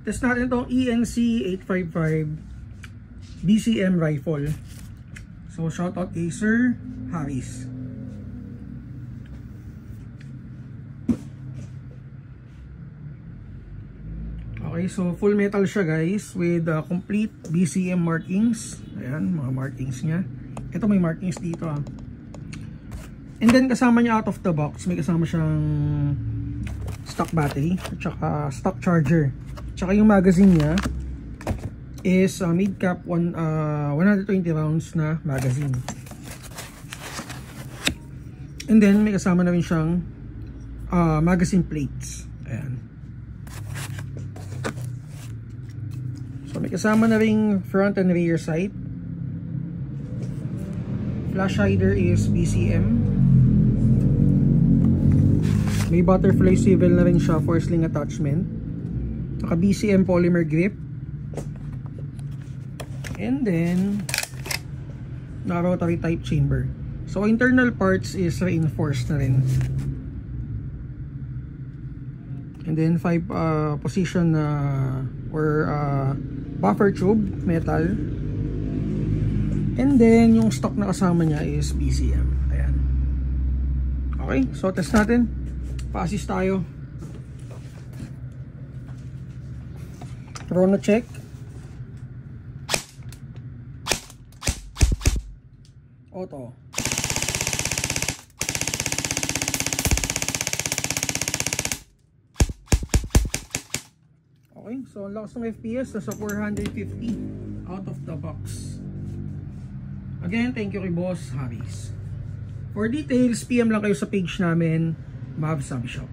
test natin itong ENC 855 BCM rifle. So shoutout kay Sir Harris. Okay, so full metal siya guys with complete BCM markings. Ayan, mga markings niya. Ito may markings dito ah. And then kasama niya out of the box, may kasama siyang stock battery at saka stock charger. Tsaka yung magazine niya is mid cap 120 rounds na magazine. And then may kasama na rin siyang magazine plates. Ayan. So may kasama na ring front and rear sight. Flash hider is BCM. May butterfly swivel na rin siya for sling attachment. Naka BCM polymer grip. And then na rotary type chamber. So internal parts is reinforced na rin. And then 5 position or buffer tube metal. And then yung stock na kasama niya is BCM. Ayan. Okay, so test natin. Pa-assist tayo. Chrono check. Auto. Okay, so ang lakas ng FPS nasa 450 out of the box. Again, thank you kay Boss Harris. For details, PM lang kayo sa page namin, Mav Sabi Shop.